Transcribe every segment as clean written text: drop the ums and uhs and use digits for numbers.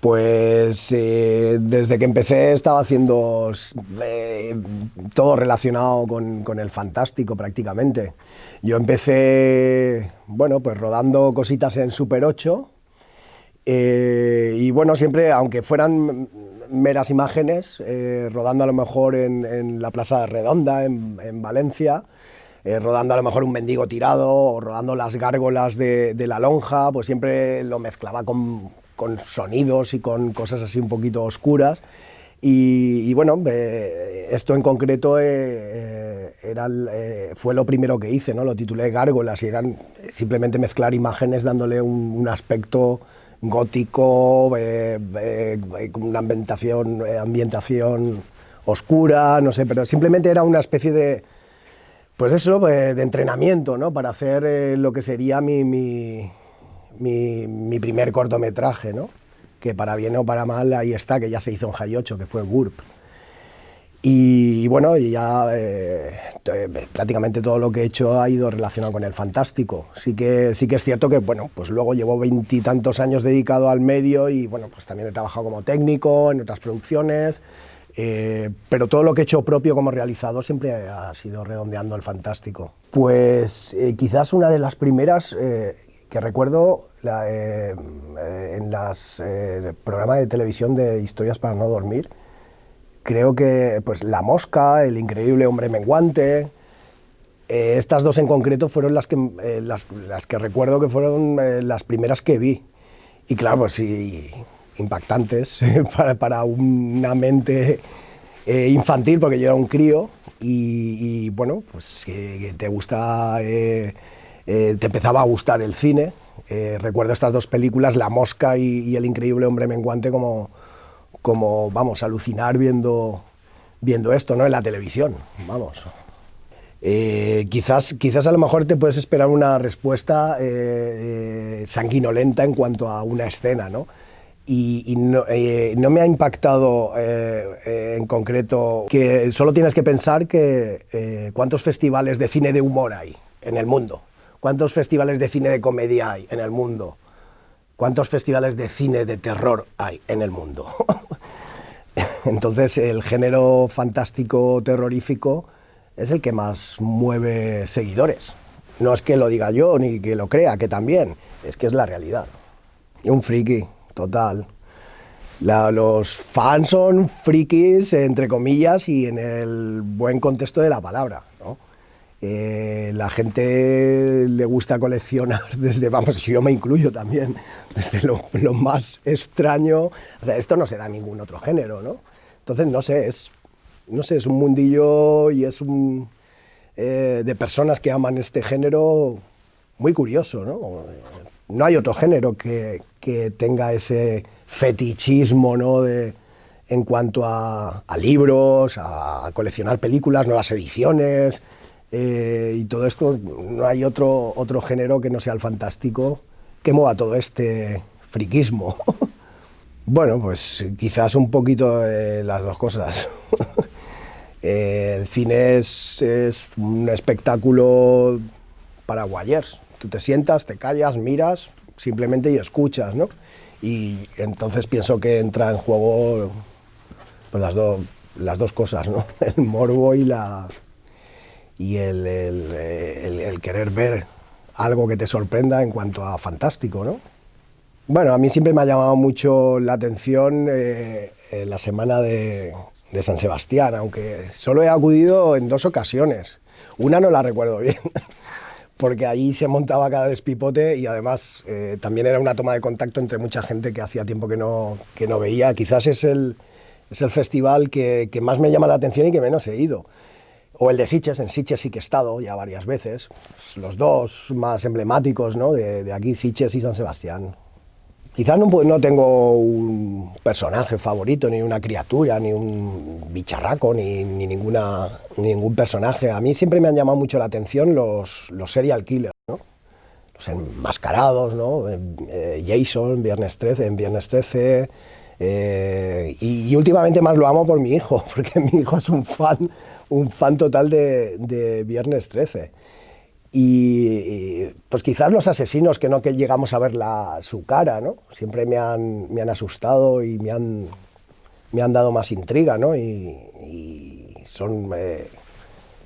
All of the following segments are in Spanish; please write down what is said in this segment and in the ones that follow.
Pues desde que empecé estaba haciendo todo relacionado con el fantástico prácticamente. Yo empecé, bueno, pues rodando cositas en Super 8 y bueno, siempre, aunque fueran meras imágenes, rodando a lo mejor en la Plaza de Redonda, en Valencia, rodando a lo mejor un mendigo tirado o rodando las gárgolas de la lonja, pues siempre lo mezclaba con sonidos y con cosas así un poquito oscuras. Y bueno, esto en concreto fue lo primero que hice, ¿no? Lo titulé Gárgolas y eran simplemente mezclar imágenes dándole un aspecto gótico, con una ambientación oscura, no sé, pero simplemente era una especie de, pues eso, de entrenamiento, ¿no? Para hacer lo que sería mi primer cortometraje, ¿no? Que para bien o para mal ahí está, que ya se hizo en High 8, que fue GURP. Y bueno, y ya prácticamente todo lo que he hecho ha ido relacionado con el fantástico. Sí que es cierto que, bueno, pues luego llevo 20 y tantos años dedicado al medio y bueno, pues también he trabajado como técnico en otras producciones, pero todo lo que he hecho propio como realizador siempre ha sido redondeando el fantástico. Pues quizás una de las primeras que recuerdo en los programas de televisión de Historias para no dormir. Creo que pues La Mosca, El increíble hombre menguante, estas dos en concreto fueron las que recuerdo que fueron las primeras que vi. Y claro, pues sí, impactantes para una mente infantil, porque yo era un crío y bueno, pues que te gusta, te empezaba a gustar el cine. Recuerdo estas dos películas, La Mosca y El increíble hombre menguante, como vamos, alucinar viendo esto, ¿no? En la televisión, vamos. Quizás a lo mejor te puedes esperar una respuesta sanguinolenta en cuanto a una escena, ¿no? Y no me ha impactado en concreto, que solo tienes que pensar que cuántos festivales de cine de humor hay en el mundo, cuántos festivales de cine de comedia hay en el mundo, cuántos festivales de cine de terror hay en el mundo. Entonces el género fantástico terrorífico es el que más mueve seguidores. No es que lo diga yo ni que lo crea, que también, es que es la realidad. Un friki, total. Los fans son frikis, entre comillas, y en el buen contexto de la palabra, ¿no? La gente le gusta coleccionar desde, vamos, yo me incluyo también, desde lo más extraño. O sea, esto no se da en ningún otro género, ¿no? Entonces, no sé, es un mundillo y es de personas que aman este género muy curioso, ¿no? No hay otro género que tenga ese fetichismo, ¿no? En cuanto a libros, a coleccionar películas, nuevas ediciones, y todo esto. No hay otro género que no sea el fantástico que mueva todo este friquismo. Bueno, pues quizás un poquito las dos cosas. El cine es un espectáculo para voyeurs. Tú te sientas, te callas, miras, simplemente y escuchas, ¿no? Y entonces pienso que entra en juego pues las dos cosas, ¿no? El morbo y el querer ver algo que te sorprenda en cuanto a fantástico, ¿no? Bueno, a mí siempre me ha llamado mucho la atención la semana de San Sebastián, aunque solo he acudido en 2 ocasiones. Una no la recuerdo bien, porque ahí se montaba cada despipote y además también era una toma de contacto entre mucha gente que hacía tiempo que no veía. Quizás es el festival que más me llama la atención y que menos he ido. O el de Sitges, en Sitges sí que he estado ya varias veces. Pues los dos más emblemáticos, ¿no? de aquí, Sitges y San Sebastián. Quizás no tengo un personaje favorito, ni una criatura, ni un bicharraco, ni ningún personaje. A mí siempre me han llamado mucho la atención los serial killers, ¿no? Los enmascarados, ¿no? Jason, en Viernes 13, y últimamente más lo amo por mi hijo, porque mi hijo es un fan total de Viernes 13. Pues quizás los asesinos que no que llegamos a ver su cara, ¿no? Siempre me han asustado y me han dado más intriga, ¿no? Y son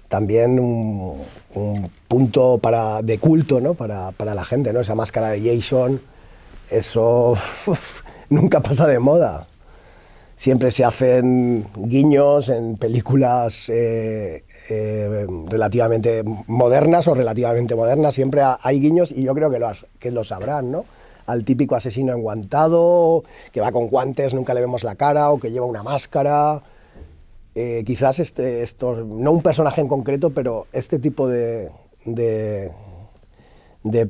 también un punto de culto, ¿no? Para la gente, ¿no? Esa máscara de Jason, eso nunca pasa de moda. Siempre se hacen guiños en películas relativamente modernas o relativamente modernas, siempre hay guiños y yo creo que lo sabrán, ¿no? Al típico asesino enguantado, que va con guantes, nunca le vemos la cara, o que lleva una máscara. Quizás no un personaje en concreto, pero este tipo de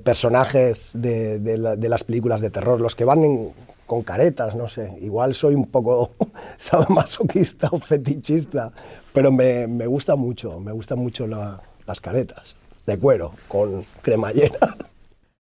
personajes de las películas de terror, los que van con caretas, no sé, igual soy un poco sadomasoquista o fetichista, pero me gustan mucho las caretas de cuero con cremallera.